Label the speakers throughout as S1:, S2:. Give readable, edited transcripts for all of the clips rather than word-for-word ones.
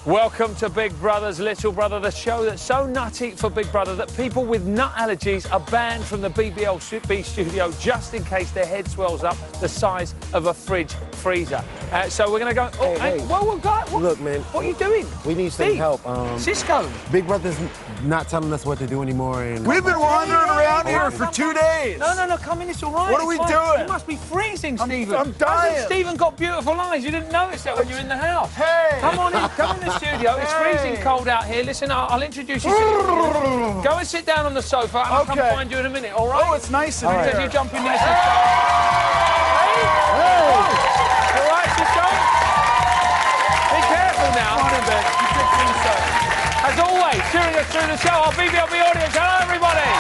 S1: Welcome to Big Brother's Little Brother, the show that's so nutty for Big Brother that people with nut allergies are banned from the BBLB studio just in case their head swells up the size of a fridge freezer. So we're going to go... Oh, hey. Whoa, guys.
S2: Look, man.
S1: What are you doing?
S2: We need some help.
S1: Cisco.
S2: Big Brother's not telling us what to do anymore. And
S3: we've been wandering around here for 2 days.
S1: No, come in, it's all right.
S3: What are we doing?
S1: You must be freezing, Stephen.
S3: I'm dying.
S1: Stephen got beautiful eyes. You didn't notice that when you're in the house.
S3: Hey!
S1: Come on in, come in the studio. It's freezing cold out here. Listen, I'll introduce you to the... Go and sit down on the sofa and I'll come find you in a minute, all right?
S3: Oh, it's nice in here.
S1: As you jump in nice and all right, Cisco? Be careful now.
S3: Come on in, Ben. You take things inside.
S1: As always, cheering us through the show, our BBLB audience. Hello, everybody.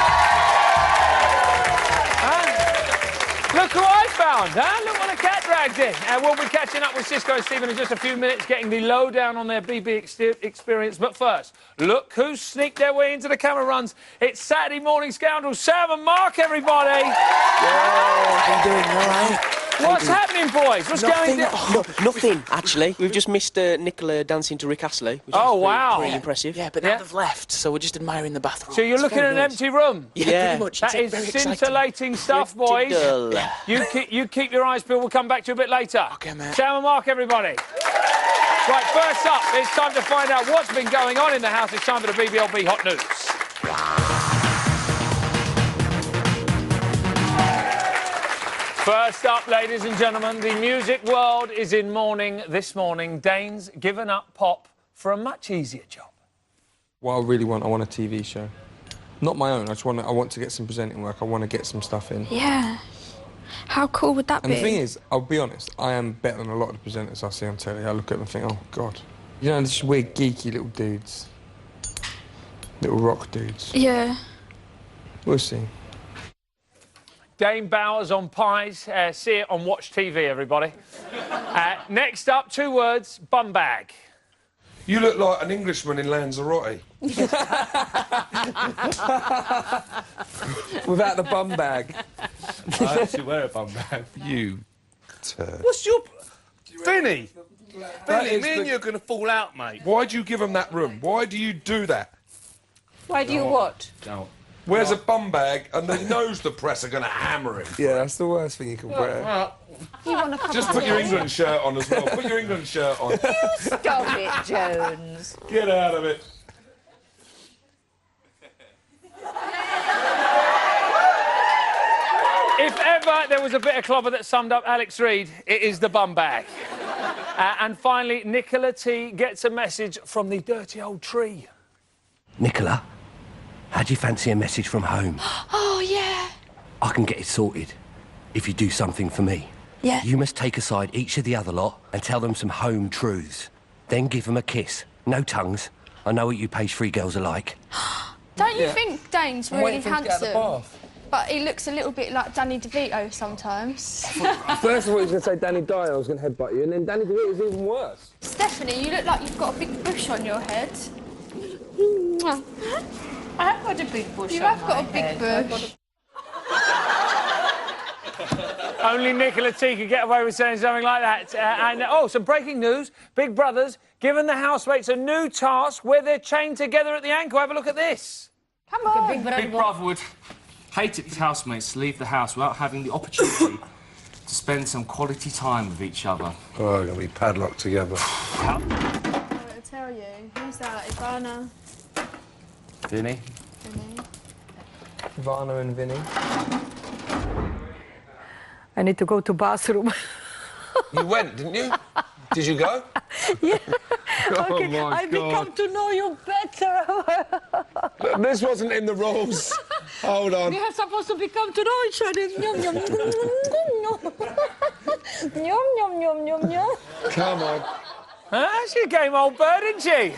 S1: Look who I found, huh? Look what a cat dragged in. And we'll be catching up with Cisco and Stephen in just a few minutes, getting the lowdown on their BB experience. But first, look who sneaked their way into the camera runs. It's Saturday Morning Scoundrels, Sam and Mark, everybody.
S4: Yeah, how you doing? All right?
S1: What's happening, boys? What's going on?
S4: No, nothing, actually. We've just missed Nicola dancing to Rick Astley, which is pretty impressive.
S5: Yeah, but now they've left, so we're just admiring the bathroom.
S1: So you're looking at an empty room?
S4: Yeah,
S5: pretty much.
S1: That is scintillating stuff, boys. You keep your eyes peeled. We'll come back to you a bit later.
S5: OK, man.
S1: Sam and Mark, everybody. Right, first up, it's time to find out what's been going on in the house. It's time for the BBLB Hot News. First up, ladies and gentlemen, the music world is in mourning this morning. Dane's given up pop for a much easier job.
S6: What I really want, I want a TV show. Not my own, I want to get some presenting work, I want to get some stuff in.
S7: Yeah. How cool would that be?
S6: And the thing is, I'll be honest, I am better than a lot of the presenters I see on telly. I look at them and think, oh, God. You know, these weird, geeky little dudes. Little rock dudes.
S7: Yeah.
S6: We'll see.
S1: Dame Bowers on pies. See it on Watch TV, everybody. Next up, 2 words, bum bag.
S3: You look like an Englishman in Lanzarote.
S6: Without the bum bag.
S3: I actually wear a bum bag. You turd.
S8: What's your... Vinny! Vinny, me
S6: the...
S8: and you are going to fall out, mate.
S3: Why do you give them that room? Why do you do that?
S9: Why do you what?
S8: Don't.
S3: Wears a bum bag and they knows the press are going to hammer him.
S6: Yeah, that's the worst thing you can wear.
S9: You want a cup
S3: Just
S9: of
S3: put your
S9: tea?
S3: England shirt on as well. Put your England shirt on.
S9: Stop it, Jones.
S3: Get out of it.
S1: If ever there was a bit of clobber that summed up Alex Reid, it is the bum bag. And finally, Nicola T gets a message from the dirty old tree.
S10: Nicola, how do you fancy a message from home?
S7: Oh, yeah.
S10: I can get it sorted if you do something for me.
S7: Yeah.
S10: You must take aside each of the other lot and tell them some home truths. Then give them a kiss. No tongues. I know what you page 3 girls are like.
S7: Don't you think Dane's really
S6: Get out of the
S7: handsome?
S6: bath.
S7: But he looks a little bit like Danny DeVito sometimes.
S6: First of all, he was going to say Danny Dyer, I was going to headbutt you, and then Danny DeVito was even worse.
S7: Stephanie, you look like you've got a big bush on your head.
S9: I have got a big bush
S7: You
S9: on
S7: have got
S9: my
S7: a big
S9: head.
S7: bush.
S1: Only Nicola T could get away with saying something like that. Some breaking news. Big Brother's given the housemates a new task where they're chained together at the ankle. Have a look at this.
S7: Come on.
S11: Big Brother would hate it his housemates to leave the house without having the opportunity to spend some quality time with each other.
S3: Oh, they're going to be padlocked together.
S7: I tell you, who's that? Ivana.
S11: Vinny?
S6: Ivana and Vinny.
S9: I need to go to bathroom.
S3: You went, didn't you? Did you go?
S9: Yeah.
S6: Oh,
S9: Okay,
S6: my
S9: I become to know you better.
S3: This wasn't in the rules. Hold on.
S9: We are supposed to become to know each other. Yum, yum, yum, yum, yum, yum, yum.
S3: Come on.
S1: She's a game old bird, isn't she?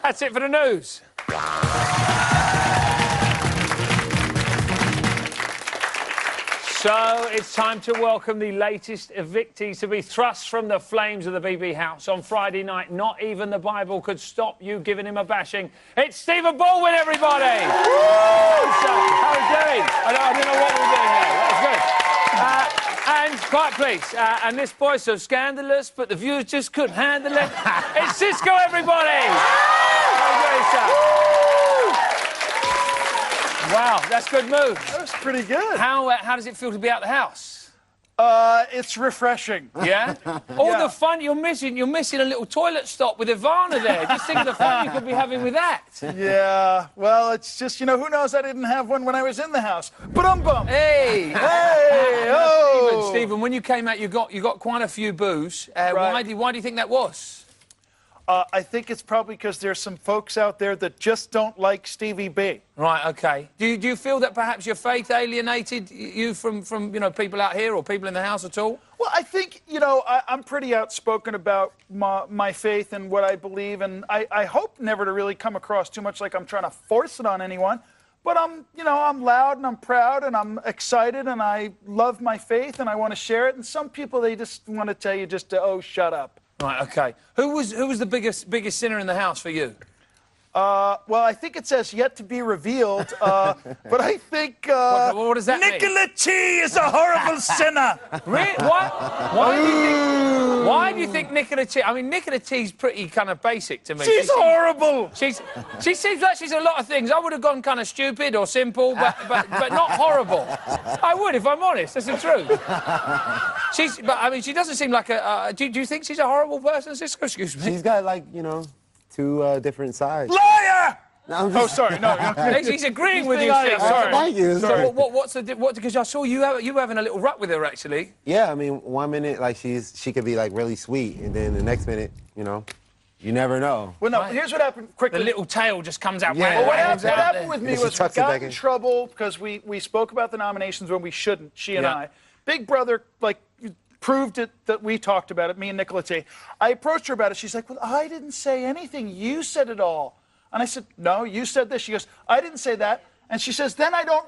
S1: That's it for the news. So it's time to welcome the latest evictees to be thrust from the flames of the BB house on Friday night. Not even the Bible could stop you giving him a bashing. It's Stephen Baldwin, everybody! Woo! So, how are you doing? I don't know what we were doing here. That was good. And Quiet, please. And this boy's so scandalous, but the viewers just couldn't handle it. It's Cisco, everybody! Wow, that's good move.
S12: That was pretty good.
S1: How does it feel to be out the house?
S12: It's refreshing.
S1: Yeah? All the fun you're missing a little toilet stop with Ivana there. Just think of the fun you could be having with that.
S12: Yeah, well, it's just, you know, who knows, I didn't have one when I was in the house. Ba-dum-bum!
S1: Hey!
S12: Hey! Oh!
S1: Stephen, when you came out, you got quite a few boos.
S12: Right.
S1: Why do you think that was?
S12: I think it's probably because there's some folks out there that just don't like Stevie B.
S1: Right, OK. Do you feel that perhaps your faith alienated you from you know, people out here or people in the house at all?
S12: Well, I think, you know, I'm pretty outspoken about my faith and what I believe, and I hope never to really come across too much like I'm trying to force it on anyone. But I'm loud and I'm proud and I'm excited and I love my faith and I want to share it. And some people, they just want to tell you just to, oh, shut up.
S1: Right, OK. Who was the biggest sinner in the house for you?
S12: Well, I think it says yet to be revealed, but I think...
S1: what does that mean?
S12: Nicola T is a horrible sinner!
S1: Really? What? Why do you think Nicola T... I mean, Nicola T's pretty kind of basic to me.
S12: She's horrible!
S1: She seems like she's a lot of things. I would have gone kind of stupid or simple, but not horrible. I would, if I'm honest. That's the truth. But, I mean, she doesn't seem like a... do you think she's a horrible person, Cisco? Excuse me.
S2: She's got, like, you know, two different sides.
S12: Liar!
S2: No,
S12: oh, sorry, no.
S1: He's agreeing with you, Cisco.
S12: Sorry.
S2: Thank you.
S1: So what's the... Because I saw you having a little rut with her, actually.
S2: Yeah, I mean, 1 minute, like, she could be, like, really sweet, and then the next minute, you know, you never know.
S12: Well, no, here's what happened quickly.
S1: The little tail just comes out.
S2: Yeah.
S12: Well, what happened with me was we got in
S2: in.
S12: trouble because we spoke about the nominations when we shouldn't, she and
S1: Yeah.
S12: I. Big Brother, like, proved it that we talked about it, me and Nicola T. I approached her about it. She's like, well, I didn't say anything. You said it all. And I said, no, you said this. She goes, I didn't say that. And she says,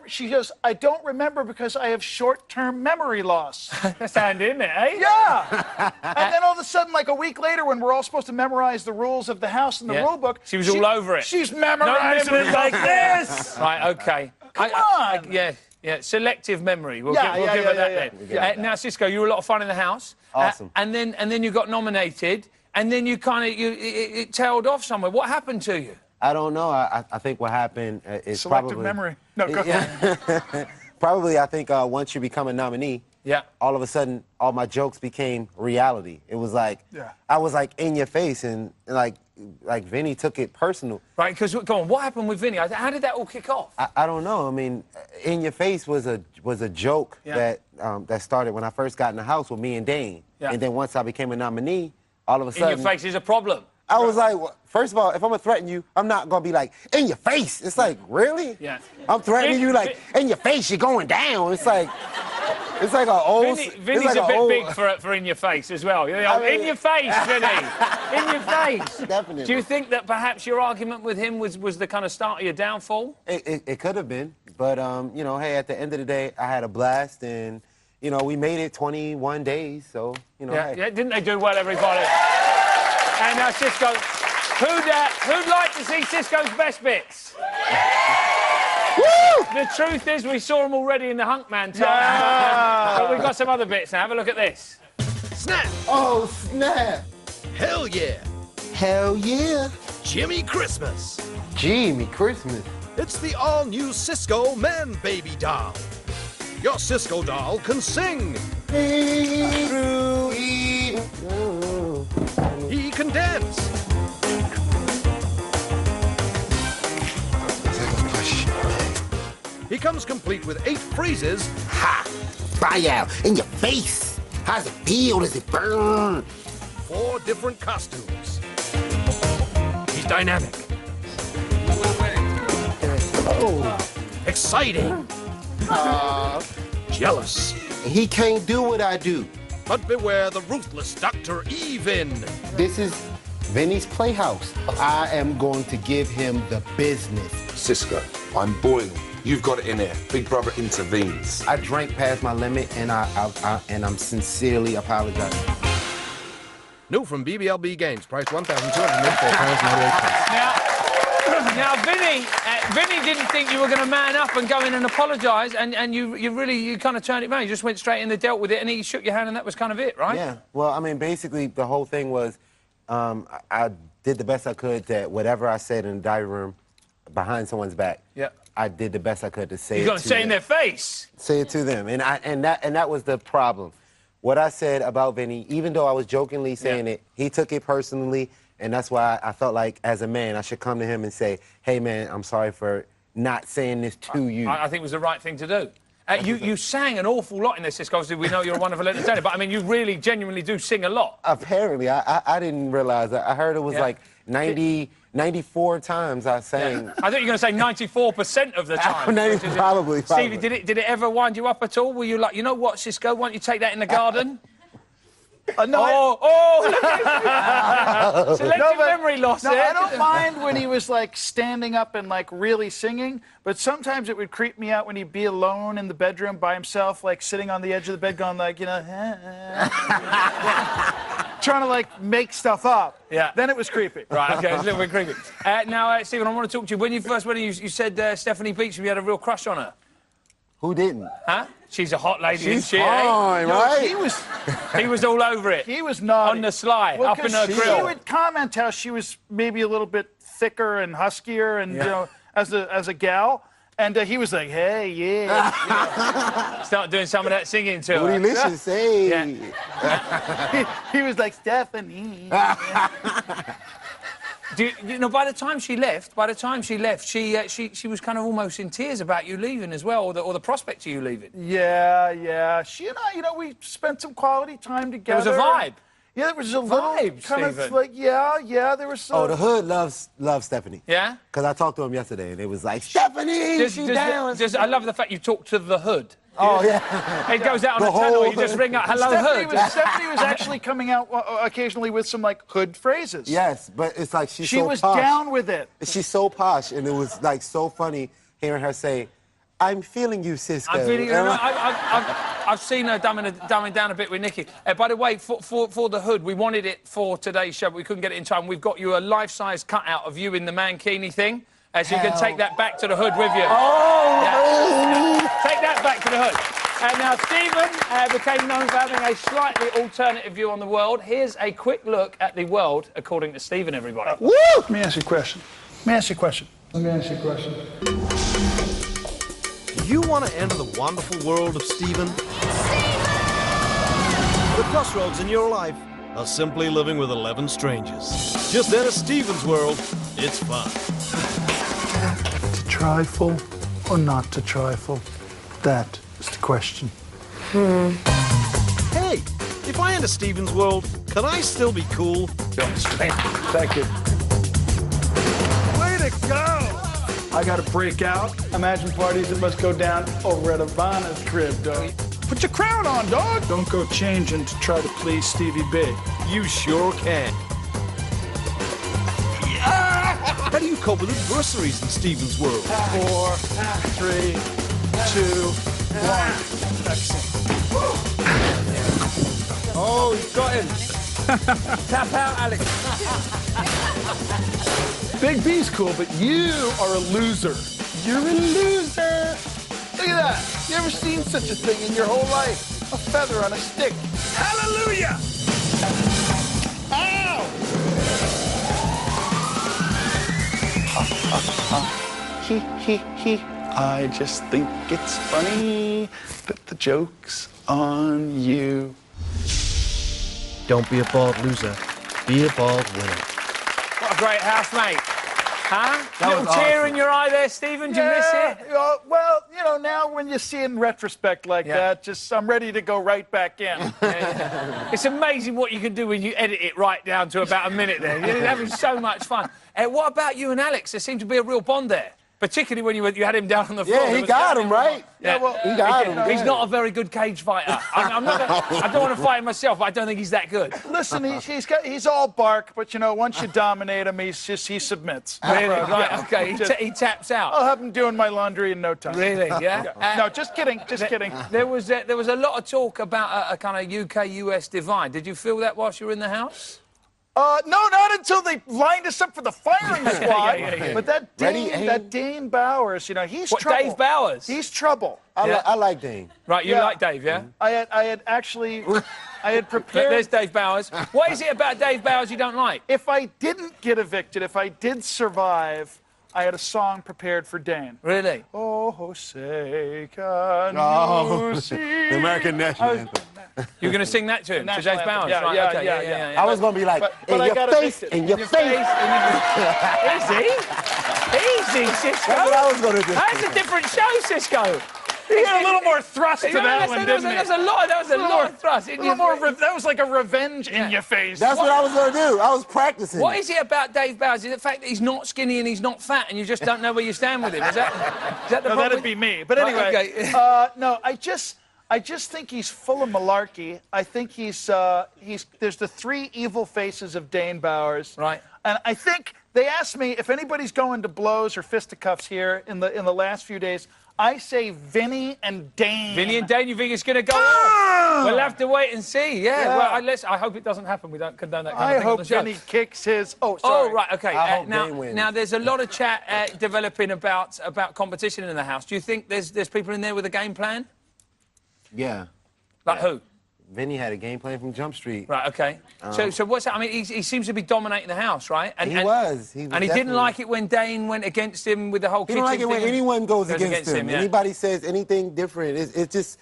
S12: she goes, I don't remember because I have short-term memory loss.
S1: That's handy, isn't it, eh?
S12: Yeah! And then all of a sudden, like a week later, when we're all supposed to memorize the rules of the house and the rule book...
S1: She was all over it.
S12: She's memorizing it like this!
S1: Right, OK.
S12: Come on!
S1: Yeah, selective memory. We'll give her that then. Now, Cisco, you were a lot of fun in the house.
S2: Awesome.
S1: And then you got nominated, and then you kind of... it tailed off somewhere. What happened to you?
S2: I don't know. I think what happened is
S12: Selective memory. No, go ahead.
S2: Probably, I think once you become a nominee, all of a sudden, all my jokes became reality. It was like, I was like in your face, and like Vinny took it personal.
S1: Right, because, go on, what happened with Vinny? How did that all kick off?
S2: I don't know. I mean, in your face was a joke that started when I first got in the house with me and Dane. And then once I became a nominee, all of a sudden...
S1: In your face is a problem.
S2: I was like, well, first of all, if I'm going to threaten you, I'm not going to be like, in your face. It's like, really?
S1: Yeah.
S2: I'm threatening you like, in your face, you're going down. It's like an old...
S1: Vinny's a bit big for in your face as well. In your face, Vinny. In your face.
S2: Definitely.
S1: Do you think that perhaps your argument with him was the kind of start of your downfall?
S2: It could have been. But, you know, hey, at the end of the day, I had a blast, and, you know, we made it 21 days, so, you know, hey.
S1: Yeah, didn't they do well, everybody? And now, Cisco, who'd like to see Cisco's best bits? Woo! The truth is, we saw him already in the Hunk Man time. But we've got some other bits now. Have a look at this.
S13: Snap!
S2: Oh, snap!
S13: Hell yeah!
S2: Hell yeah!
S13: Jimmy Christmas!
S2: Jimmy Christmas!
S13: It's the all-new Cisco Man Baby Doll. Your Cisco doll can sing. He can dance. He comes complete with 8 freezes.
S14: Ha! Fire out in your face. How's it feel? Does it burn?
S13: 4 different costumes. He's dynamic. Exciting. Jealous.
S14: He can't do what I do.
S13: But beware the ruthless Dr. Even.
S14: This is Vinny's Playhouse. I am going to give him the business.
S15: Cisco, I'm boiling. You've got it in there. Big Brother intervenes.
S2: I drank past my limit, and I'm sincerely apologizing.
S13: New from BBLB Games, price £1,204.98.
S1: Now, Vinny, Vinny didn't think you were going to man up and go in and apologise, and you kind of turned it around. You just went straight in and dealt with it, and he shook your hand, and that was kind of it, right?
S2: Yeah. Well, I mean, basically, the whole thing was I did the best I could that whatever I said in the diary room behind someone's back, I did the best I could to say it to them.
S1: You're going to say in their face?
S2: Say it to them. And that was the problem. What I said about Vinny, even though I was jokingly saying it, he took it personally, and that's why I felt like, as a man, I should come to him and say, hey, man, I'm sorry for not saying this to you.
S1: I think it was the right thing to do. You sang an awful lot in this, Cisco. Obviously, we know you're a wonderful entertainer, but, I mean, you really, genuinely do sing a lot.
S2: Apparently. I didn't realize that. I heard it was like 94 times I sang.
S1: I thought you were going to say 94% of the time.
S2: Probably.
S1: Stevie, did it ever wind you up at all? Were you like, you know what, Cisco, why don't you take that in the garden?
S12: No,
S1: Selective memory loss.
S12: No, I don't mind when he was like standing up and like really singing, but sometimes it would creep me out when he'd be alone in the bedroom by himself, like sitting on the edge of the bed, going like, you know, trying to like make stuff up.
S1: Yeah.
S12: Then it was creepy.
S1: Right. Okay, it's a little bit creepy. Now, Stephen, I want to talk to you. When you first went in, you said Stephanie Beacham, you had a real crush on her.
S2: Who didn't?
S1: Huh? She's a hot lady,
S2: She's
S1: isn't she?
S2: fine, right?
S12: He
S1: was all over it.
S12: He was naughty.
S1: On the sly,
S12: well,
S1: up in her grill.
S12: He would comment how she was maybe a little bit thicker and huskier, and you know, as a gal. And he was like, hey, yeah.
S1: Start doing some of that singing to her.
S2: Delicious, hey.
S1: Yeah.
S12: he was like, Stephanie.
S1: You know, by the time she left, she was kind of almost in tears about you leaving as well, or the prospect of you leaving.
S12: Yeah. She and I, you know, we spent some quality time together.
S1: There was a vibe.
S12: Yeah, there was a little
S1: vibe,
S12: kind
S1: Stephen.
S12: of like, yeah, there was some...
S2: Oh, the hood loves Stephanie.
S1: Yeah?
S2: Because I talked to him yesterday, and it was like, Stephanie, she down.
S1: I love the fact you talk to the hood.
S2: Oh, yeah.
S1: It goes out on the tunnel, you just ring up, hello, hood.
S12: Stephanie was actually coming out occasionally with some, like, hood phrases.
S2: Yes, but it's like she's so posh.
S12: She was down with it.
S2: She's so posh, and it was, like, so funny hearing her say, I'm feeling you, Cisco.
S1: I'm feeling you. I've seen her dumbing down a bit with Nikki. By the way, for the hood, we wanted it for today's show, but we couldn't get it in time. We've got you a life-size cutout of you in the mankini thing, so you can take that back to the hood with you.
S2: Oh!
S1: Take that back to the hood. And now Stephen became known for having a slightly alternative view on the world. Here's a quick look at the world according to Stephen, everybody.
S12: Woo! Let me ask you a question.
S13: You want to enter the wonderful world of Stephen? The crossroads in your life are simply living with 11 strangers. Just enter Stephen's world. It's fun.
S12: To trifle or not to trifle? That is the question.
S13: Hey, if I enter Stephen's world, can I still be cool?
S12: Thank you. Way to go! I gotta break out. Imagine parties that must go down over at Ivana's crib, dog. Put your crown on, dog! Don't go changing to try to please Stevie B.
S13: You sure can. How do you cope with adversaries in Stephen's world?
S12: 4, 3, 2, 1. Excellent.
S1: Oh, he's got him. Tap out, Alex.
S12: Big B's cool, but you are a loser. You're a loser. Look at that. You ever seen such a thing in your whole life? A feather on a stick. Hallelujah! Ow! He. I just think it's funny that the joke's on you.
S16: Don't be a bald loser. Be a bald winner.
S1: What a great housemate. Huh? Little tear in your eye there, Stephen. Do you miss it?
S12: Well, you know, now when you see it in retrospect like that, I'm ready to go right back in.
S1: It's amazing what you can do when you edit it right down to about a minute there. You're having so much fun. What about you and Alex? There seemed to be a real bond there. Particularly when you had him down on the floor.
S2: Yeah, he got him, right?
S1: Yeah,
S2: well, he got him.
S1: He's not a very good cage fighter. I don't want to fight him myself, but I don't think he's that good.
S12: Listen, he's all bark, but, you know, once you dominate him, he submits.
S1: Really? Right, okay. He taps out.
S12: I'll have him doing my laundry in no time.
S1: Really, yeah?
S12: No, just kidding, just kidding.
S1: There was a lot of talk about a kind of UK-US divide. Did you feel that whilst you were in the house?
S12: No, not until they lined us up for the firing squad.
S1: yeah.
S12: But that Dane Bowers, you know, he's
S1: What,
S12: trouble.
S1: Dave Bowers?
S12: He's trouble.
S2: I like Dane.
S1: Right, you like Dave, yeah?
S12: I had actually, I had prepared.
S1: There's Dave Bowers. What is it about Dave Bowers you don't like?
S12: If I didn't get evicted, if I did survive, I had a song prepared for Dane.
S1: Really?
S12: Oh, Jose, can you see?
S2: The American National Anthem.
S1: You're going to sing that to him, to Dave Bowers?
S12: Yeah,
S1: right,
S12: yeah,
S1: okay,
S12: yeah.
S2: I was going to be like,
S12: but
S2: in
S12: I
S2: your
S12: got
S2: face,
S12: evicted.
S2: in your face.
S1: Easy. Easy, Cisco.
S2: That's what I was going to do.
S1: That's a different show, Cisco.
S12: He had a little more thrust to that one, didn't he?
S1: That was a lot of thrust.
S12: That was like a revenge in your face.
S2: That's what I was going to do. I was practicing.
S1: What is it about Dave Bowers? Is it the fact that he's not skinny and he's not fat and you just don't know where you stand with him? Is that the problem?
S12: That'd be me. But anyway,
S1: okay.
S12: no, I just think he's full of malarkey. I think there's the three evil faces of Dane Bowers.
S1: Right.
S12: And I think they asked me if anybody's going to blows or fisticuffs here in the last few days. I say Vinny and Dane.
S1: Vinny and Dane, you think it's going to go on? We'll have to wait and see. Yeah. Well, I hope it doesn't happen. We don't condone that kind of thing on the show.
S12: I hope Vinny kicks his... Oh, sorry.
S1: Oh, right, OK.
S2: I hope Dane wins.
S1: Now, there's a lot of chat developing about competition in the house. Do you think there's people in there with a game plan?
S2: Yeah.
S1: Like who?
S2: Vinny had a game plan from Jump Street.
S1: Right, OK. So what's that? I mean, he seems to be dominating the house, right?
S2: And he was
S1: and he didn't like it when Dane went against him with the whole kitchen thing.
S2: He didn't like it when anyone goes against him.
S1: Yeah.
S2: Anybody says anything different, it's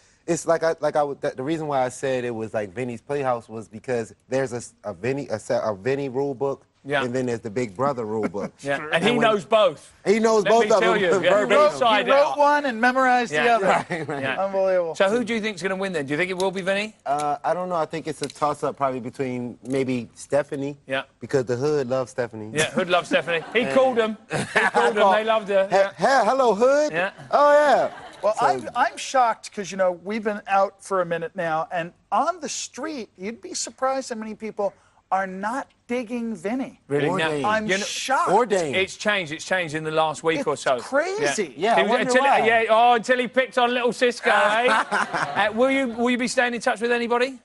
S2: like the reason why I said it was like Vinny's Playhouse was because there's a Vinny rule book. Yeah. And then there's the Big Brother rule book.
S1: Yeah. And he knows both.
S2: He knows both of them.
S1: You,
S12: he wrote one and memorized the other.
S2: Right.
S12: Yeah. Unbelievable.
S1: So who do you think is going to win then? Do you think it will be Vinny?
S2: I don't know. I think it's a toss-up probably between maybe Stephanie. Yeah. Because the Hood loves Stephanie.
S1: Yeah, Hood loves Stephanie. He called them. They loved her.
S2: Hello, Hood.
S1: Yeah.
S2: Oh, yeah.
S12: Well, I'm shocked because, you know, we've been out for a minute now, and on the street, you'd be surprised how many people are not digging Vinny.
S1: Really?
S12: I'm shocked.
S2: Or Dane.
S1: It's changed in the last week or so.
S12: It's crazy.
S2: Yeah,
S1: until he picked on little Cisco, eh? Will you be staying in touch with anybody?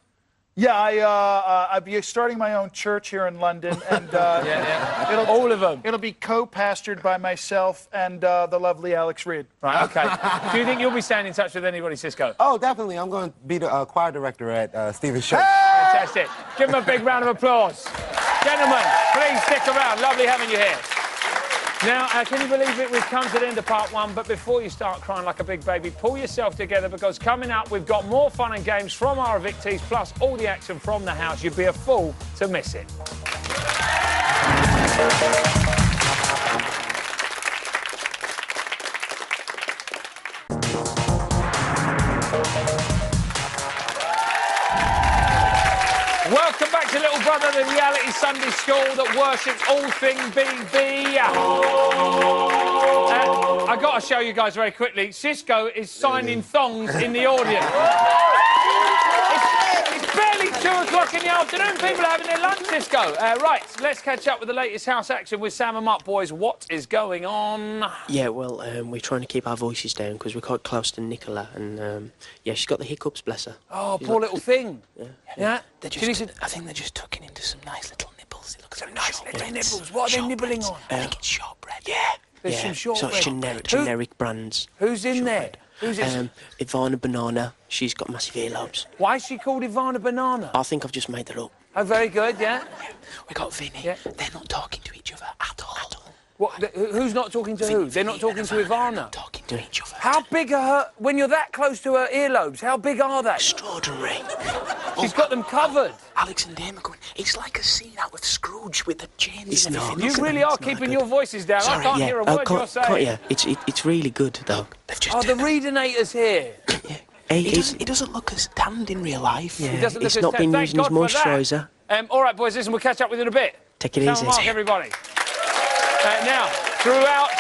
S12: Yeah, I'll be starting my own church here in London, and
S1: all of them.
S12: It'll be co-pastored by myself and the lovely Alex Reed.
S1: Right. Okay. Do you think you'll be staying in touch with anybody, Cisco?
S2: Oh, definitely. I'm going to be the choir director at Stephen's Church.
S1: Fantastic. Give him a big round of applause, gentlemen. Please stick around. Lovely having you here. Now, can you believe it? We've come to the end of part one, but before you start crying like a big baby, pull yourself together because coming up, we've got more fun and games from our evictees, plus all the action from the house. You'd be a fool to miss it. Welcome back to Little Brother, the reality Sunday school that worships all things BB. I've got to show you guys very quickly. Cisco is signing thongs in the audience. It's barely 2 o'clock in the afternoon. People are having their lunch, Cisco. Right, let's catch up with the latest house action with Sam and Mutt, boys. What is going on?
S4: Yeah, well, we're trying to keep our voices down because we're quite close to Nicola, and yeah, she's got the hiccups, bless her.
S1: Oh, poor little thing. Yeah.
S5: I think they're just tucking into some nice little nibbles. It looks like
S1: nice little nibbles. What are they nibbling on?
S5: I think it's shortbread.
S1: Yeah. There's some shortbread.
S4: So generic brands.
S1: Who's in there? Who's it?
S4: Ivana Banana. She's got massive earlobes.
S1: Why is she called Ivana Banana?
S4: I think I've just made that up.
S1: Oh, very good, yeah.
S5: We got Vinny. Yeah. They're not talking to each other at all.
S1: What? Who's not talking to who? They're not talking to Ivana.
S5: Talking to each other.
S1: How big are her? When you're that close to her earlobes, how big are they?
S5: Extraordinary.
S1: She's got them covered.
S5: Alex and Dame are going. It's like a scene out with Scrooge with the chains and everything.
S1: You really are keeping your voices down.
S4: Sorry,
S1: I can't hear a word you're saying.
S4: It's really good, though.
S1: The Readinator's here.
S5: He doesn't look as tanned in real life.
S4: Yeah,
S1: he doesn't look
S4: he's not been using his moisturiser.
S1: All right, boys, listen, we'll catch up with you in a bit.
S4: Take it easy.
S1: Mark, everybody. Now, throughout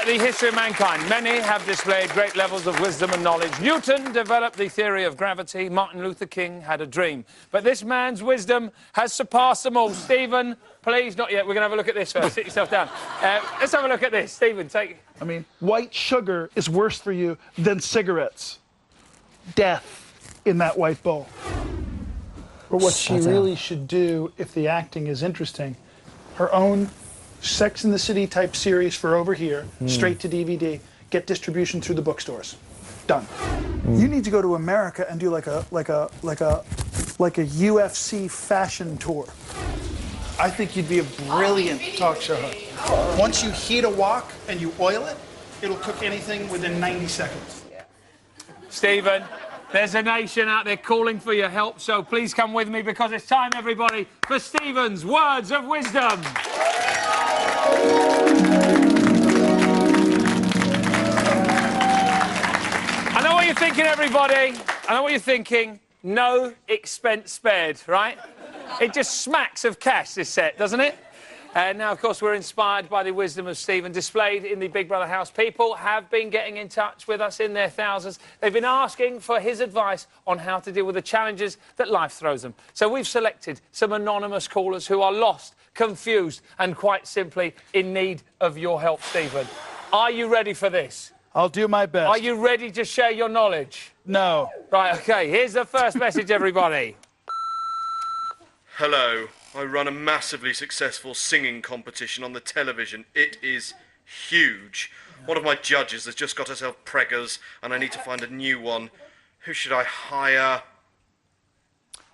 S1: the history of mankind, many have displayed great levels of wisdom and knowledge. Newton developed the theory of gravity. Martin Luther King had a dream. But this man's wisdom has surpassed them all. Stephen, please, not yet. We're going to have a look at this first. Sit yourself down. Let's have a look at this. Stephen, take it.
S12: I mean, white sugar is worse for you than cigarettes. Death in that white bowl. But what she really should do, if the acting is interesting, her own Sex and the City type series for over here, straight to DVD, get distribution through the bookstores. Done. You need to go to America and do like a UFC fashion tour. I think you'd be a brilliant talk show host. Once you heat a wok and you oil it, it'll cook anything within 90 seconds.
S1: Stephen, there's a nation out there calling for your help, so please come with me because it's time, everybody, for Stephen's Words of Wisdom. I know what you're thinking, everybody. I know what you're thinking. No expense spared, right? It just smacks of cash, this set, doesn't it? Now, of course, we're inspired by the wisdom of Stephen displayed in the Big Brother house. People have been getting in touch with us in their thousands. They've been asking for his advice on how to deal with the challenges that life throws them. So we've selected some anonymous callers who are lost, confused, and quite simply in need of your help, Stephen. Are you ready for this?
S12: I'll do my best.
S1: Are you ready to share your knowledge?
S12: No.
S1: Right, OK, here's the first message, everybody.
S17: Hello. I run a massively successful singing competition on the television. It is huge. One of my judges has just got herself preggers, and I need to find a new one. Who should I hire?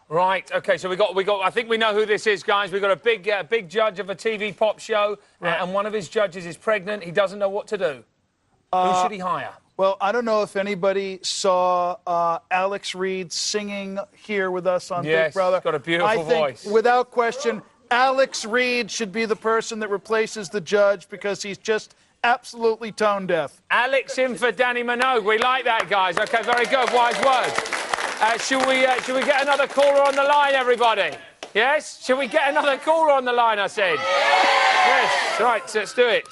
S1: Right, OK, so we got. I think we know who this is, guys. We've got a big judge of a TV pop show, and one of his judges is pregnant. He doesn't know what to do. Who should he hire?
S12: Well, I don't know if anybody saw Alex Reed singing here with us on Big Brother.
S1: Yes, got a beautiful voice.
S12: Without question, Alex Reed should be the person that replaces the judge because he's just absolutely tone deaf.
S1: Alex in for Danny Minogue. We like that, guys. OK, very good. Wise words. Should we get another caller on the line, everybody? Yes? Should we get another caller on the line, I said? Yes. Right, so let's do it.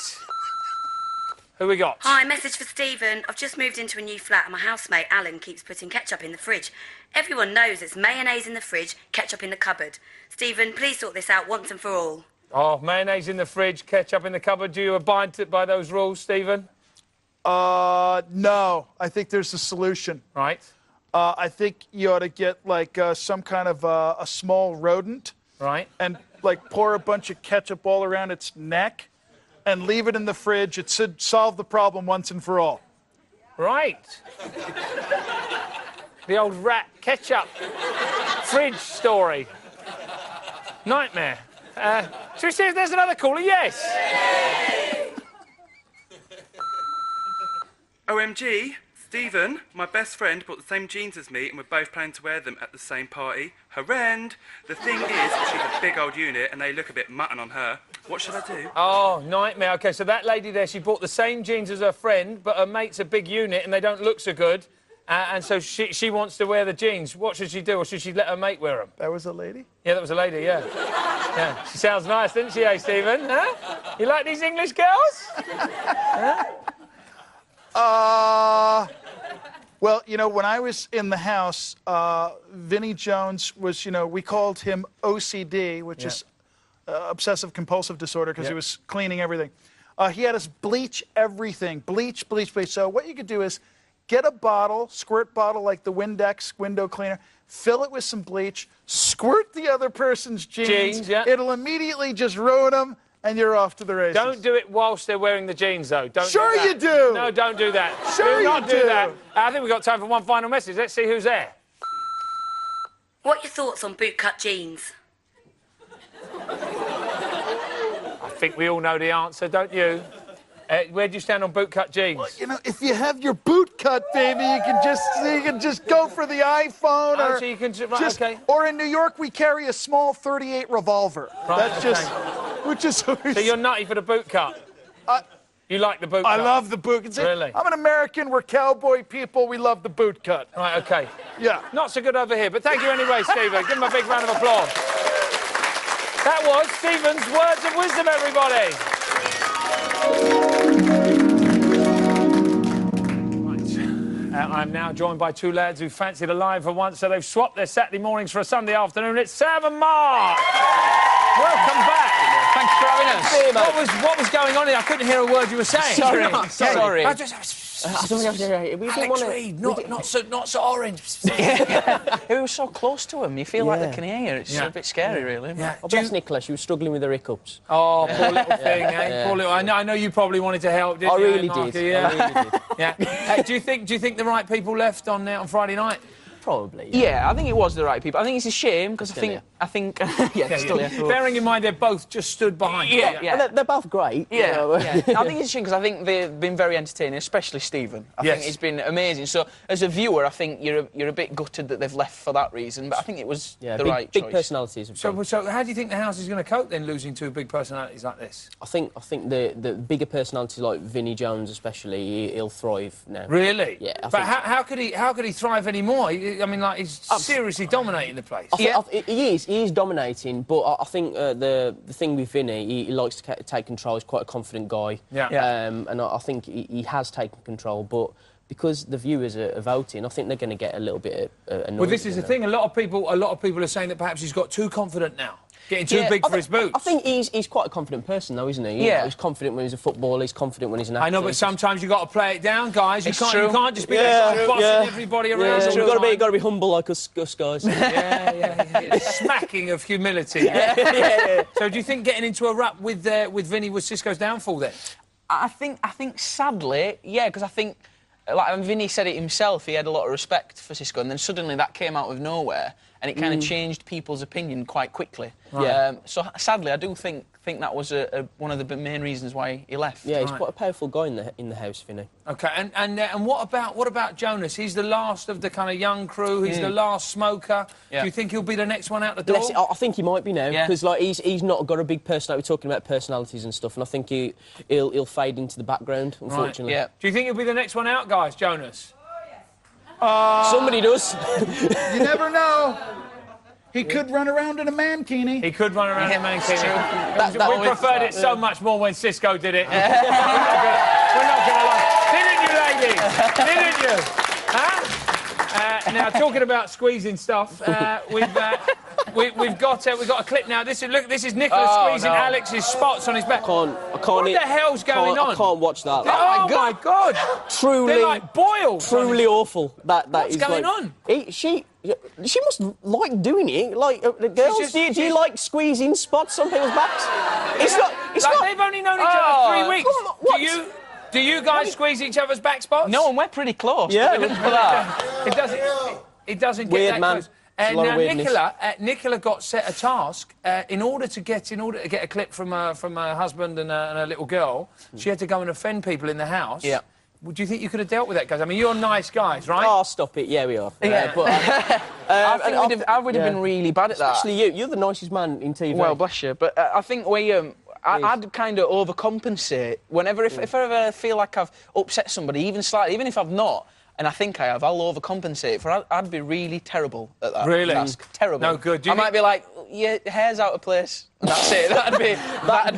S1: Who we got?
S18: Hi, message for Stephen. I've just moved into a new flat and my housemate Alan keeps putting ketchup in the fridge. Everyone knows it's mayonnaise in the fridge, ketchup in the cupboard. Stephen, please sort this out once and for all.
S1: Oh, mayonnaise in the fridge, ketchup in the cupboard. Do you abide by those rules, Stephen?
S12: No. I think there's a solution.
S1: Right.
S12: I think you ought to get, like, some kind of a small rodent.
S1: Right.
S12: And, like, pour a bunch of ketchup all around its neck and leave it in the fridge. It should solve the problem once and for all.
S1: Right. The old rat ketchup fridge story. Nightmare. Should we see if there's another caller? Yes.
S19: OMG, Stephen, my best friend, bought the same jeans as me and we're both planning to wear them at the same party. Horrend! The thing is, she's a big old unit and they look a bit mutton on her. What should I do?
S1: Oh, nightmare. OK, so that lady there, she bought the same jeans as her friend, but her mate's a big unit and they don't look so good. And so she wants to wear the jeans. What should she do, or should she let her mate wear them?
S12: That was a lady?
S1: Yeah, that was a lady, yeah. Yeah. She sounds nice, doesn't she, Stephen? Huh? You like these English girls?
S12: Huh? Well, you know, when I was in the house, Vinnie Jones was, you know, we called him OCD, which is obsessive-compulsive disorder, because he was cleaning everything. He had us bleach everything. Bleach, bleach, bleach. So what you could do is get a bottle, squirt bottle like the Windex window cleaner, fill it with some bleach, squirt the other person's jeans. It'll immediately just ruin them, and you're off to the races.
S1: Don't do it whilst they're wearing the jeans, though. Don't
S12: sure
S1: do that.
S12: You do.
S1: No, don't do that.
S12: Sure
S1: do not
S12: you
S1: do that. I think we've got time for one final message. Let's see who's there.
S18: What are your thoughts on bootcut jeans?
S1: I think we all know the answer, don't you? Where do you stand on bootcut jeans?
S12: Well, you know, if you have your boot cut, baby, you can just go for the iPhone, or
S1: so you can
S12: okay. Or in New York, we carry a small .38 revolver.
S1: Right,
S12: that's just, which is. So
S1: you're nutty for the boot cut. You like the boot cut?
S12: I love the boot cut.
S1: Really?
S12: I'm an American. We're cowboy people. We love the boot cut.
S1: Right. Okay.
S12: Yeah.
S1: Not so good over here, but thank you anyway, Stephen. Give him a big round of applause. That was Stephen's Words of Wisdom, everybody. I'm now joined by two lads who fancied a line for once, so they've swapped their Saturday mornings for a Sunday afternoon. It's Sam and Mark. Welcome back.
S20: Thanks for having us.
S1: What was going on here? I couldn't hear a word you were saying.
S20: Sorry.
S4: I don't know, we didn't
S1: Alex
S4: wanna-
S1: Reid,
S4: we
S1: not so orange.
S20: We were so close to him. You feel like
S4: Yeah.
S20: they can hear. It's
S1: Yeah.
S20: a bit scary, really.
S1: Yeah.
S4: Oh, bless Nicola, she was struggling with her hiccups.
S1: Oh, poor little thing, eh?
S4: Yeah.
S1: Poor little. I know you probably wanted to help, didn't
S4: I
S1: you?
S4: really
S1: Marky?
S4: did.
S1: Yeah.
S4: I really did.
S1: Yeah. Do you think the right people left on Friday night?
S4: Probably.
S20: Yeah, I think it was the right people. I think it's a shame because I think yeah, still here.
S1: Bearing in mind they're both just stood behind you.
S20: Yeah, yeah.
S4: And they're both great. you
S20: Yeah,
S4: know.
S20: yeah. I think it's a shame because I think they've been very entertaining, especially Stephen. I think it's been amazing. So as a viewer, I think you're a bit gutted that they've left for that reason, but I think it was the right
S4: big
S20: choice.
S4: personalities. Have gone.
S1: So how do you think the house is going to cope then, losing two big personalities like this?
S4: I think the bigger personalities like Vinnie Jones, especially, he'll thrive now.
S1: Really?
S4: Yeah. I
S1: But
S4: think
S1: how could he thrive anymore? I mean, like he's seriously dominating the place.
S4: I think he is dominating, but I think the thing with Vinny, he likes to take control. He's quite a confident guy.
S1: Yeah.
S4: And I think he has taken control, but because the viewers are voting, I think they're going to get a little bit annoyed.
S1: Well, this is the thing. A lot of people are saying that perhaps he's got too confident now, getting too big for his boots.
S4: I think he's quite a confident person, though, isn't he? You know, he's confident when he's a footballer. He's confident when he's an actor.
S1: I know, but sometimes you've got to play it down, guys. You
S4: It's
S1: can't.
S4: true.
S1: You can't just be
S4: Yeah,
S1: bossing
S4: yeah.
S1: everybody
S4: Yeah,
S1: around.
S4: you've got to be humble like us guys.
S1: Yeah. Smacking of humility.
S4: Yeah.
S1: So, do you think getting into a rut with Vinny was Cisco's downfall then?
S20: I think sadly, yeah, because I think, like Vinny said it himself, he had a lot of respect for Cisco, and then suddenly that came out of nowhere, and it kind of changed people's opinion quite quickly.
S1: Right.
S20: So sadly, I do think that was one of the main reasons why he left.
S4: Yeah, he's quite a powerful guy in the house, Vinny.
S1: Okay, and what about Jonas? He's the last of the kind of young crew. He's the last smoker.
S20: Yeah.
S1: Do you think he'll be the next one out the door?
S4: Bless it, I think he might be now because like he's not got a big personality. We're talking about personalities and stuff, and I think he'll fade into the background, unfortunately.
S1: Right. Yeah. Do you think he'll be the next one out, guys, Jonas?
S4: Somebody does.
S12: You never know. He could run around in a mankini.
S1: He could run around in a mankini.
S12: That
S1: We preferred it so much more when Cisco did it. We're not going to lie. Didn't you, ladies? Didn't you? Huh? Now, talking about squeezing stuff, we've got a clip now. This is Nicholas squeezing Alex's spots on his back. What the hell's going on?
S4: I can't watch that.
S1: Oh my God!
S4: Truly,
S1: they're like boiled.
S4: Truly awful.
S1: What's
S4: is
S1: going
S4: like,
S1: on?
S4: She must like doing it. Like the girls, do you like squeezing spots on people's backs? It's not. It's
S1: like
S4: not.
S1: they've only known each other 3 weeks. Do you guys squeeze each other's back spots?
S20: No, and we're pretty close.
S4: Yeah,
S20: look for that.
S1: It doesn't get
S4: Weird,
S1: that
S4: man.
S1: close.
S4: It's a lot of
S1: Now
S4: weirdness.
S1: Nicola got set a task in order to get a clip from her husband and a little girl. She had to go and offend people in the house.
S20: Yeah.
S1: Would you think you could have dealt with that, guys? I mean, you're nice guys, right?
S4: Oh, stop it. Yeah, we are.
S20: Yeah.
S4: But
S20: I would have been really bad at that.
S4: Especially you. You're the nicest man in TV.
S20: Well, bless you. But I think I'd kind of overcompensate whenever if I ever feel like I've upset somebody, even slightly, even if I've not. And I think I have. I'll overcompensate for. I'd be really terrible at that
S1: Really?
S20: task. Terrible.
S1: No good.
S20: I might be like, your hair's out of place. And that's it. That'd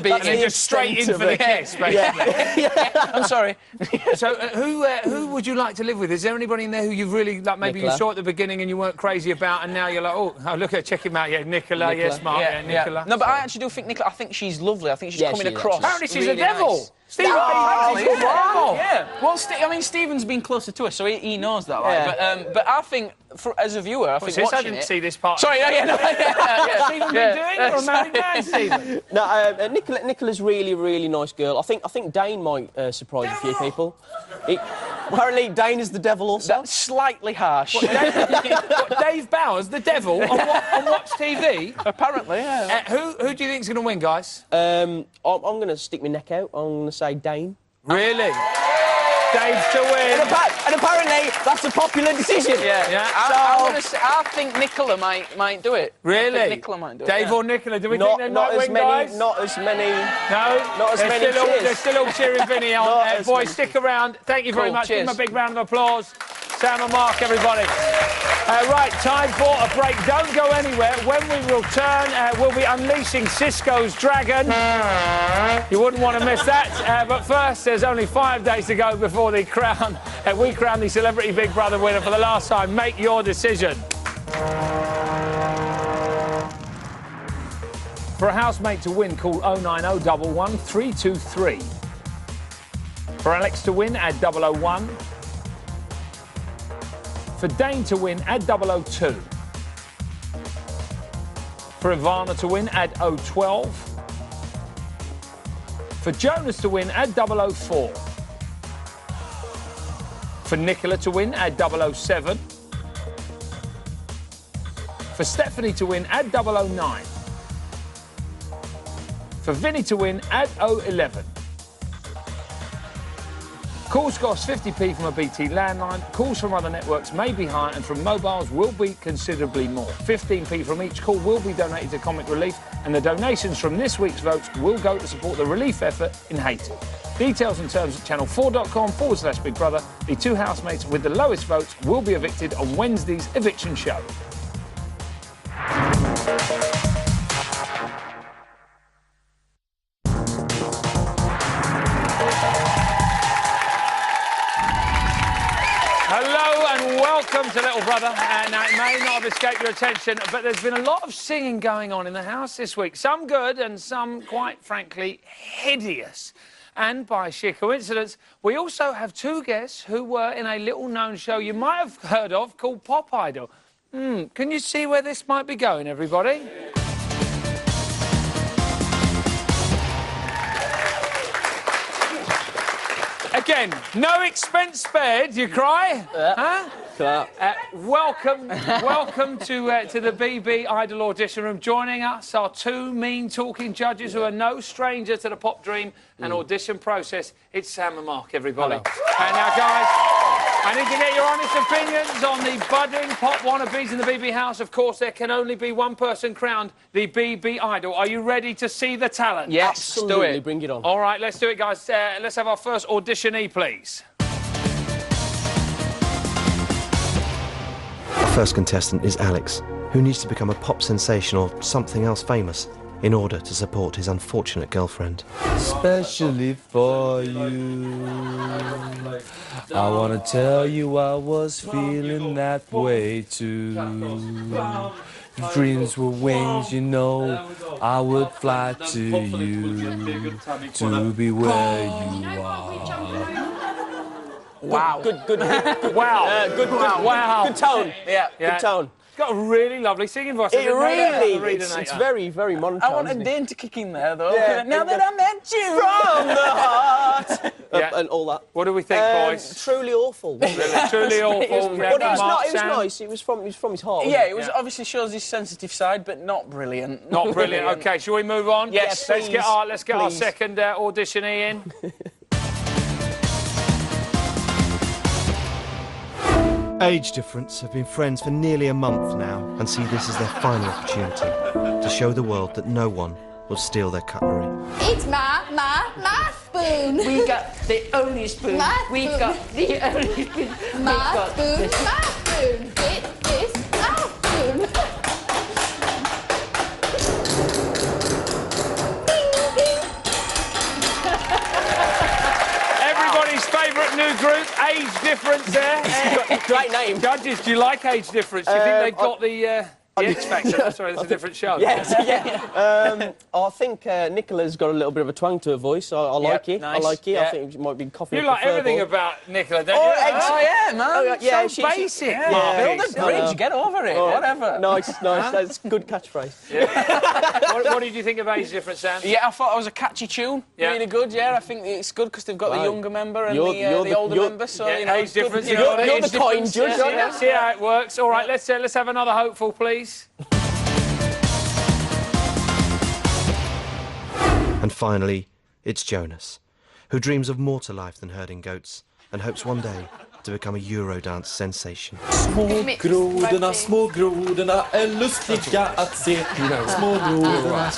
S20: be.
S1: And then just straight in for the kiss, basically.
S20: Yeah. I'm sorry.
S1: So, who would you like to live with? Is there anybody in there who you've really like? Maybe
S4: Nicola.
S1: you saw at the beginning and you weren't crazy about, and now you're like, oh look at check him out, yeah, Nicola, yes, Mark, yeah, Nicola.
S20: No, but I actually do think Nicola. I think she's lovely. I think she's coming
S4: she is,
S20: across.
S1: Apparently she's
S20: really
S1: a devil.
S20: nice.
S1: Stephen,
S20: Oh,
S1: she's a devil.
S20: yeah. Well, I mean, Stephen's been closer to us, so he knows that. Like, but I think, as a viewer, I think
S1: I
S20: watching
S1: didn't
S20: it.
S1: see this part.
S20: Sorry,
S1: What's Stephen been doing? You're a married man, Stephen.
S4: No, Nicola's really, really nice girl. I think Dane might surprise a few people. Apparently, Dane is the devil also.
S20: That's slightly harsh.
S1: What, Dave Bowers, the devil, on Watch TV?
S20: Apparently, yeah.
S1: Who do you think's going to win, guys?
S4: I'm going to stick my neck out. I'm going to say Dane.
S1: Really? Dave's to win.
S4: And apparently, that's a popular decision.
S1: Yeah.
S20: I think Nicola might do it.
S1: Really?
S20: I think Nicola might do it.
S1: Dave or Nicola? Do we think they might win, guys?
S4: Not as many.
S1: No?
S4: Not as many cheers.
S1: They're still all cheering Vinny on. Boys, stick around. Thank you very much. Give them a big round of applause. Sam and Mark, everybody. Right, time for a break. Don't go anywhere. When we return, we'll be unleashing Cisco's dragon. You wouldn't want to miss that. But first, there's only 5 days to go before we crown the Celebrity Big Brother winner for the last time. Make your decision. For a housemate to win, call 090 11323. For Alex to win, add 001. For Dane to win, add 002. For Ivana to win, add 012. For Jonas to win, add 004. For Nicola to win, add 007. For Stephanie to win, add 009. For Vinny to win, add 011. Calls cost 50p from a BT landline. Calls from other networks may be higher and from mobiles will be considerably more. 15p from each call will be donated to Comic Relief, and the donations from this week's votes will go to support the relief effort in Haiti. Details and terms at channel4.com/Big Brother. The 2 housemates with the lowest votes will be evicted on Wednesday's eviction show. Hello and welcome to Little Brother. Now, it may not have escaped your attention, but there's been a lot of singing going on in the house this week. Some good and some, quite frankly, hideous. And by sheer coincidence, we also have 2 guests who were in a little-known show you might have heard of called Pop Idol. Can you see where this might be going, everybody? Again, no expense spared, you cry? Huh? Welcome to the BB Idol audition room. Joining us are 2 mean-talking judges who are no stranger to the pop dream and audition process. It's Sam and Mark, everybody. And now, guys, I need to get your honest opinions on the budding pop wannabes in the BB house. Of course, there can only be one person crowned the BB Idol. Are you ready to see the talent?
S4: Yes, absolutely. Do it. Bring it on.
S1: All right, let's do it, guys. Let's have our first auditionee, please.
S16: Our first contestant is Alex, who needs to become a pop sensation or something else famous in order to support his unfortunate girlfriend.
S3: Especially for you, I wanna tell you I was feeling that way too. If dreams were wings, you know, I would fly to you, to be where you are.
S4: Wow. Good.
S1: Wow.
S4: Good tone. Yeah, good tone.
S1: Got a really lovely singing voice.
S4: It really, it's very, very monotone.
S20: I wanted Dane to kick in there, though.
S4: Yeah.
S20: Now that I met you!
S4: From the heart! And all that.
S1: What do we think, boys?
S4: Truly awful.
S1: Really, truly awful.
S4: But it was nice. It was from his heart.
S20: Yeah, it was obviously shows his sensitive side, but not brilliant.
S1: Not brilliant. OK, shall we move on?
S20: Yes,
S1: Let's get our second auditionee in.
S16: Age difference have been friends for nearly a month now and see this as their final opportunity to show the world that no one will steal their cutlery.
S7: It's my spoon.
S9: We got the only spoon. We got the only spoon.
S7: My spoon. It is our spoon.
S1: Everybody's favourite new group, Age Difference there.
S4: Great name.
S1: Judges, do you like Age Difference? Do you think they've got the X Factor? Sorry, that's a different show.
S4: Yes, yeah. I think Nicola's got a little bit of a twang to her voice. I like it.
S20: Nice.
S4: I like it. I think it might be coffee.
S1: You like everything about Nicola, don't you?
S20: Oh, yeah, man.
S4: Yeah,
S20: so basic.
S4: Yeah.
S20: Build a bridge, get over it, whatever.
S4: Nice. That's a good catchphrase.
S1: Yeah. what did you think of Age Difference, Sam?
S20: Yeah, I thought it was a catchy tune.
S1: Yeah.
S20: Really good, yeah. I think it's good because they've got the younger member and the older member, so, you know...
S1: Age Difference.
S20: You're
S4: the kind judge.
S1: See how it works. All right, let's have another hopeful, please.
S16: And finally, it's Jonas, who dreams of more to life than herding goats and hopes one day to become a Eurodance sensation.
S3: Små grodorna är lustiga att se.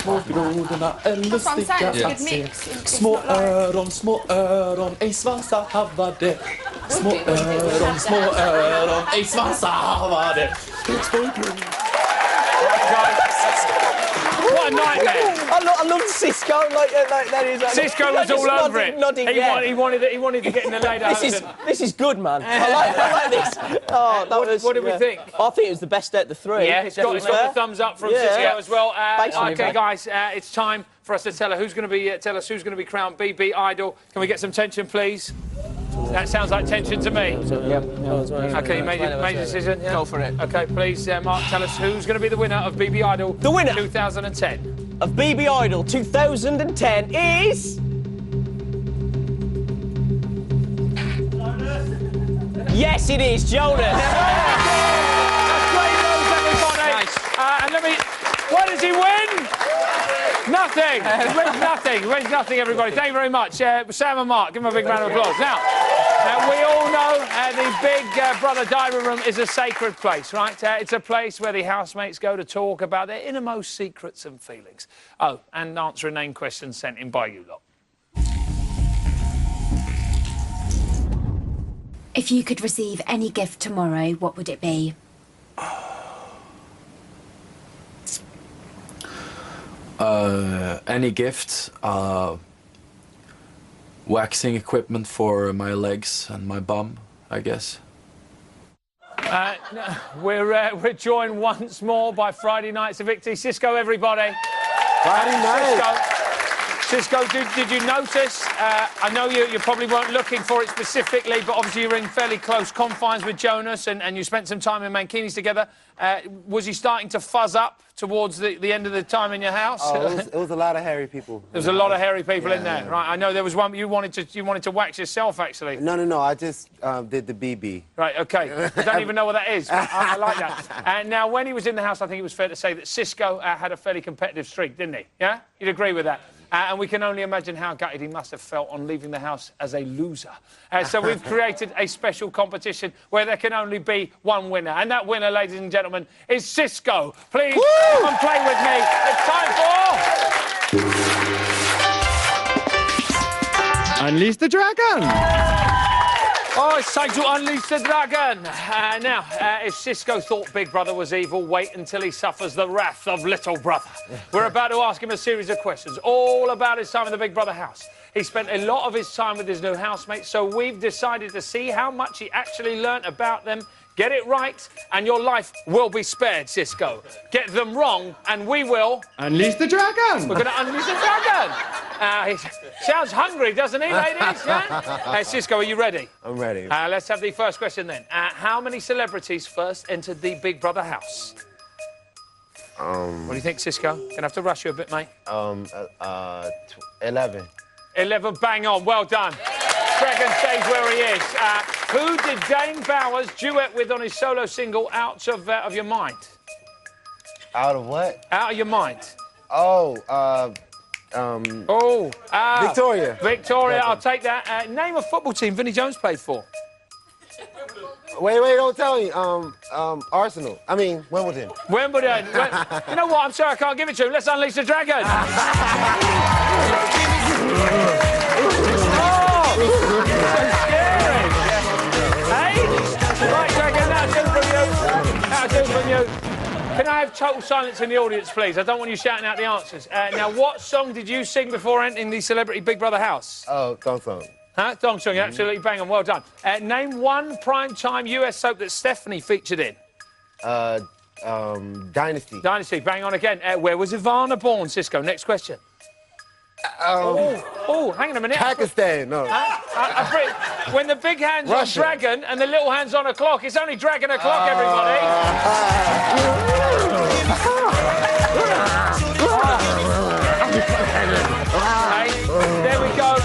S3: Små grodorna är lustiga att se. Små öron, ej svansa havade. Små öron, ej svansa havade.
S1: What a nightmare!
S4: I loved Cisco. That is.
S1: Cisco was all over it.
S4: Nodding,
S1: he wanted to get in the later.
S4: This is good, man. I like this. Oh,
S1: what did we think?
S4: I think it was the best out of the 3.
S1: Yeah, it's got the thumbs up from Cisco as well. OK, guys, it's time for us to tell her who's going to be tell us who's going to be crowned BB Idol. Can we get some tension, please? That sounds like tension to me. Okay, you made your decision. Yeah?
S4: Go for it.
S1: Okay, please, Mark, tell us who's going to be the winner of BB Idol.
S4: The winner
S1: 2010
S4: of BB Idol 2010 is. Yes, it is, Jonas.
S1: That's great news, everybody. Nice. And let me. What does he win? Nothing. He wins nothing. He wins nothing, everybody. Thank you very much. Sam and Mark, give them a big round of applause. Now, we all know the Big Brother diary room is a sacred place, right? It's a place where the housemates go to talk about their innermost secrets and feelings. Oh, and answer inane questions sent in by you lot.
S21: If you could receive any gift tomorrow, what would it be?
S22: Any gift. Waxing equipment for my legs and my bum, I guess.
S1: We're joined once more by Friday Night's Victory. Cisco, everybody.
S2: Friday night.
S1: Cisco, did you notice? I know you probably weren't looking for it specifically, but obviously you're in fairly close confines with Jonas and you spent some time in Mankinis together. Was he starting to fuzz up towards the end of the time in your house?
S2: Oh, it was a lot of hairy people.
S1: There was a lot of hairy people in there, right? I know there was one you wanted to wax yourself, actually.
S2: No. I just did the BB.
S1: Right. Okay. I don't even know what that is. But I like that. And now, when he was in the house, I think it was fair to say that Cisco had a fairly competitive streak, didn't he? Yeah. You'd agree with that. And we can only imagine how gutted he must have felt on leaving the house as a loser. So we've created a special competition where there can only be one winner. And that winner, ladies and gentlemen, is Cisco. Please come and play with me. It's time for...
S23: Unleash the Dragon!
S1: Oh, it's time to unleash the dragon. Now, if Cisco thought Big Brother was evil, wait until he suffers the wrath of Little Brother. We're about to ask him a series of questions, all about his time in the Big Brother house. He spent a lot of his time with his new housemates, so we've decided to see how much he actually learnt about them. Get it right, and your life will be spared, Cisco. Get them wrong, and we will...
S23: Unleash the dragon!
S1: We're going to unleash the dragon! He sounds hungry, doesn't he, ladies? Yeah? Cisco, are you ready?
S2: I'm ready.
S1: Let's have the first question, then. How many celebrities first entered the Big Brother house? What do you think, Cisco? Gonna have to rush you a bit, mate.
S2: 11.
S1: 11, bang on. Well done. Dragon stays where he is. Who did Dane Bowers duet with on his solo single Out of Your Mind?
S2: Out of what?
S1: Out of Your Mind.
S2: Victoria.
S1: Victoria, I'll take that. Name a football team Vinnie Jones played for.
S2: Wait, don't tell me. Arsenal. I mean, Wimbledon.
S1: Wimbledon. You know what? I'm sorry, I can't give it to him. Let's unleash the dragon. Scary. Hey? Right, Dragon, that'll do from you. Can I have total silence in the audience, please? I don't want you shouting out the answers. Now, what song did you sing before entering the Celebrity Big Brother house?
S2: Oh, Thong Song.
S1: Huh? Thong Song, absolutely bang on. Well done. Name one prime-time US soap that Stephanie featured in.
S2: Dynasty.
S1: Dynasty, bang on again. Where was Ivana born, Cisco? Next question. Hang on a minute.
S2: Pakistan, no.
S1: When the big hand's
S2: Russia.
S1: on dragon and the little hand's on a clock, it's only dragon o'clock, everybody. There we go.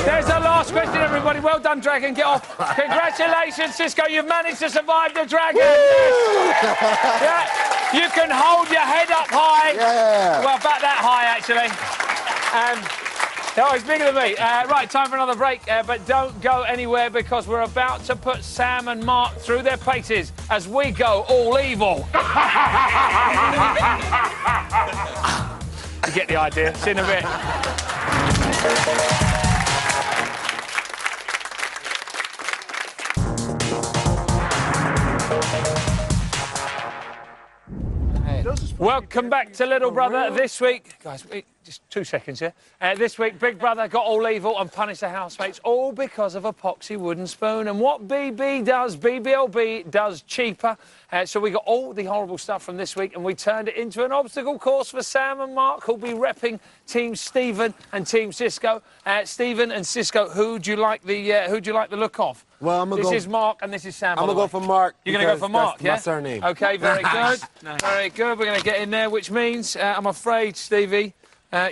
S1: There's the last question, everybody. Well done, Dragon. Get off. Congratulations, Cisco. You've managed to survive the dragon. Yeah. You can hold your head up high.
S2: Yeah.
S1: Well, about that high, actually. Oh, he's bigger than me. Right, time for another break, but don't go anywhere because we're about to put Sam and Mark through their paces as we go all evil. You get the idea. See you in a bit. Welcome back to Little Brother this week. Guys, just 2 seconds here. This week, Big Brother got all evil and punished the housemates, all because of a poxy wooden spoon. And what BBLB does cheaper. So we got all the horrible stuff from this week, and we turned it into an obstacle course for Sam and Mark, who'll be repping Team Stephen and Team Cisco. Stephen and Cisco, who'd you like the look of?
S2: Well, I'm gonna
S1: This
S2: go.
S1: is Mark and this is Sam.
S2: I'm gonna go for Mark.
S1: You're gonna go
S2: because
S1: for Mark,
S2: that's
S1: yeah?
S2: my surname.
S1: Okay, very good.
S20: Nice.
S1: Very good. We're gonna get in there, which means I'm afraid, Stevie,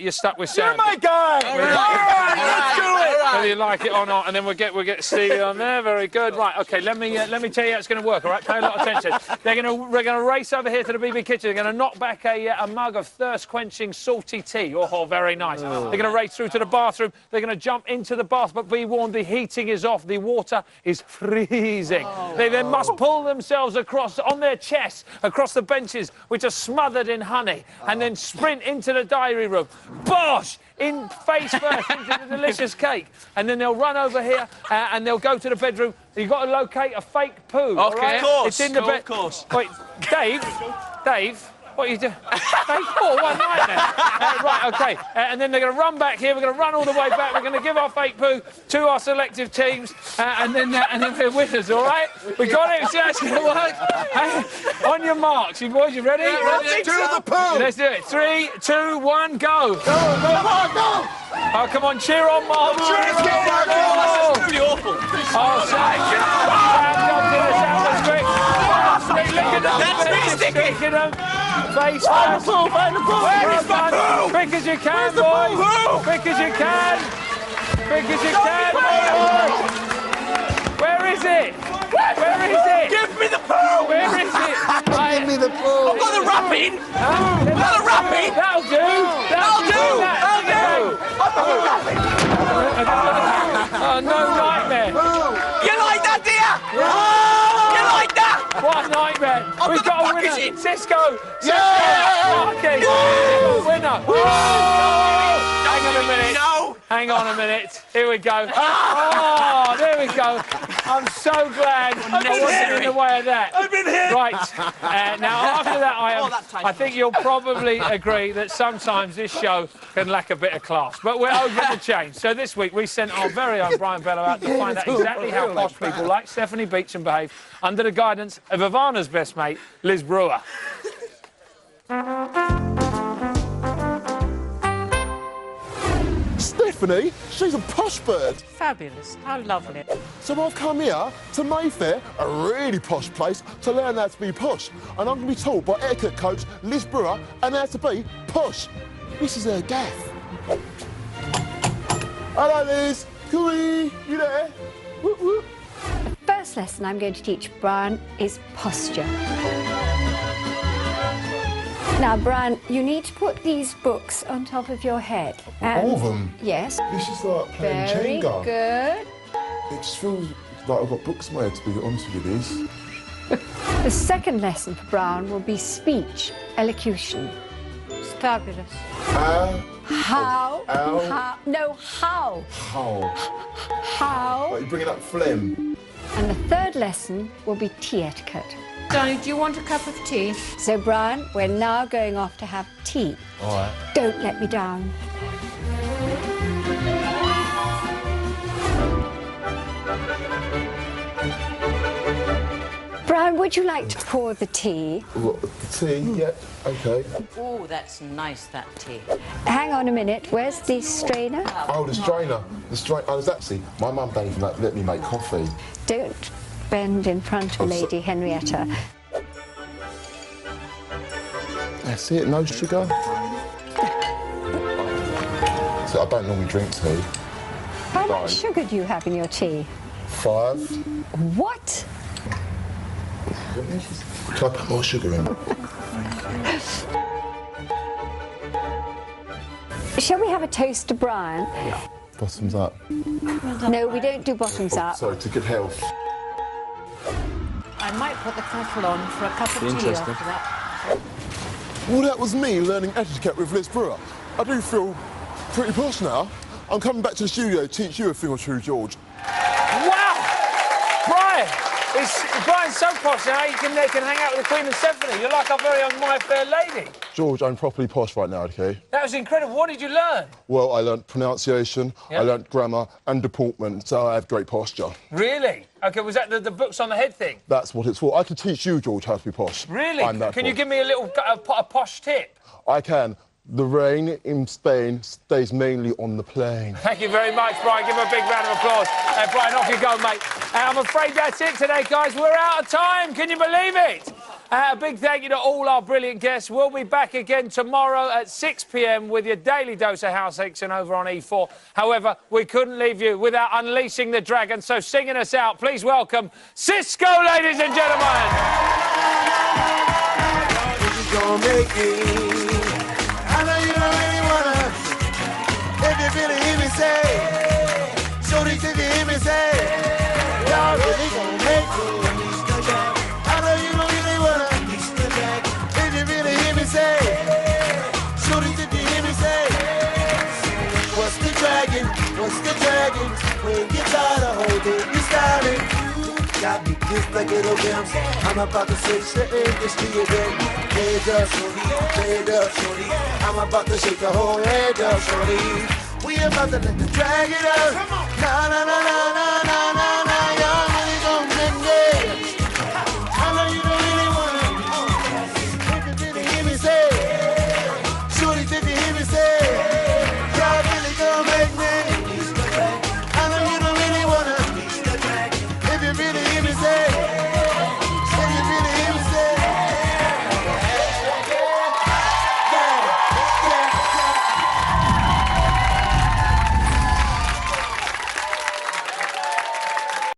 S1: you're stuck with Sam.
S12: You're my guy!
S1: All right,
S12: let's do it!
S1: Whether you like it or not, and then we'll get Stevie on there. Very good. Right. Okay. Let me tell you how it's going to work. All right. Pay a lot of attention. We're gonna race over here to the BB kitchen. They're going to knock back a mug of thirst-quenching salty tea. Oh, very nice. They're going to race through to the bathroom. They're going to jump into the bath, but be warned, the heating is off. The water is freezing. They then must pull themselves across on their chests across the benches, which are smothered in honey, and then sprint into the diary room. Bosh! In face first into the delicious cake, and then they'll run over here and they'll go to the bedroom. You've got to locate a fake poo.
S20: Okay,
S1: right?
S20: of course.
S1: It's in the bed.
S20: Of course.
S1: Wait, Dave, what are you doing? Fake poo, what nightmare. Right, okay, and then they're going to run back here. We're going to run all the way back. We're going to give our fake poo to our selective teams, and then we're winners. All right? We got it. See how it's going to work. On your marks, you boys. You ready?
S14: Let's do the poo.
S1: Let's do it. 3, 2, 1, go.
S14: Go, Mark, go!
S1: Oh, come on, cheer on, Mark. Cheer on, Mark.
S20: That's really awful.
S1: Oh, Sam jumped in the shower quick.
S20: That's really sticky.
S1: Face
S14: Find the
S1: first.
S14: poo, find the poo!
S1: Well done. Quick as you can, boys. Quick as you can. Quick as you can. Where is it? Where is it?
S20: Give me the poo!
S1: Where is it?
S14: Give me the poo!
S20: I've got the wrapping!
S1: Huh?
S20: I've got the wrapping!
S1: That'll do. Oh, no nightmare.
S20: You like that, dear? You like that?
S1: What a nightmare. We've got a winner.
S20: packaging.
S1: Cisco. Marky. Winner. Hang on a minute.
S20: No.
S1: Hang on a minute. Here we go. Oh, there we go. I'm so glad I wasn't in the way of that.
S20: I've been here.
S1: Right. Now, after that, I think you'll probably agree that sometimes this show can lack a bit of class. But we're open to change. So this week, we sent our very own Brian Bello out to find out exactly how posh people like Stephanie Beecham behave under the guidance of Ivana's best mate, Liz Brewer.
S23: Stephanie, she's a posh bird.
S9: Fabulous. How lovely.
S23: So I've come here to Mayfair, a really posh place, to learn how to be posh. And I'm going to be taught by etiquette coach Liz Brewer and how to be posh. This is her gaff. Hello, Liz. Cooey, you there? Whoop, whoop.
S21: The first lesson I'm going to teach Brian is posture. Now, Brian, you need to put these books on top of your head.
S23: All of them?
S21: Yes.
S23: This is like playing
S21: Very
S23: Jenga.
S21: good.
S23: It just feels like I've got books in my head, to be honest with you, Liz.
S21: The second lesson for Brian will be speech, elocution.
S9: It's fabulous.
S23: How?
S21: How? No, how.
S23: How?
S21: How?
S23: Like, you're bringing up phlegm.
S21: And the third lesson will be tea etiquette.
S9: Darling, do you want a cup of tea?
S21: So, Brian, we're now going off to have tea.
S23: All right.
S21: Don't let me down. Brian, would you like to pour the tea?
S23: What, the tea? Yeah, OK.
S9: Oh, that's nice, that tea.
S21: Hang on a minute. Where's the strainer?
S23: Oh, the strainer. The strainer. Oh, is that... See, my mum don't even let me make coffee.
S21: Don't bend in front of Lady Henrietta.
S23: That's it, no sugar. So I don't normally drink tea.
S21: How much sugar do you have in your tea?
S23: 5.
S21: What?
S23: Can I put more sugar in?
S21: Shall we have a toast to Brian?
S23: Bottoms up.
S21: No, we don't do bottoms up.
S23: Sorry, to good health.
S9: I might put the kettle on for a cup of tea after that.
S23: Well, that was me learning etiquette with Liz Brewer. I do feel pretty posh now. I'm coming back to the studio to teach you a thing or two, George.
S1: Wow! Brian, Brian's so posh now, he can hang out with the Queen and Symphony. You're like our very own My Fair Lady.
S23: George, I'm properly posh right now, OK?
S1: That was incredible. What did you learn?
S23: Well, I learnt pronunciation, I learnt grammar and deportment, so I have great posture.
S1: Really? OK, was that the books on the head thing?
S23: That's what it's for. I could teach you, George, how to be posh.
S1: Really?
S23: I'm that
S1: Can you
S23: posh.
S1: give me a posh tip?
S23: I can. The rain in Spain stays mainly on the plain.
S1: Thank you very much, Brian. Give him a big round of applause. Brian, off you go, mate. I'm afraid that's it today, guys. We're out of time. Can you believe it? A big thank you to all our brilliant guests. We'll be back again tomorrow at 6 p.m. with your daily dose of House Action over on E4. However, we couldn't leave you without unleashing the dragon. So singing us out, please welcome Cisco, ladies and gentlemen.
S8: I know you don't really wanna. If you really hear me say, shorty, if you hear me say, y'all really gon' make me. I know you don't really wanna. If you really hear me say, shorty, if you hear me say, what's the dragon? What's the dragon? When you're tired of holding, you styling. Got me pissed like little gems. I'm about to switch the industry again. Head up, shorty, head up, shorty. I'm about to shake the whole head up, shorty. We about to let the dragon out. Na na na na na.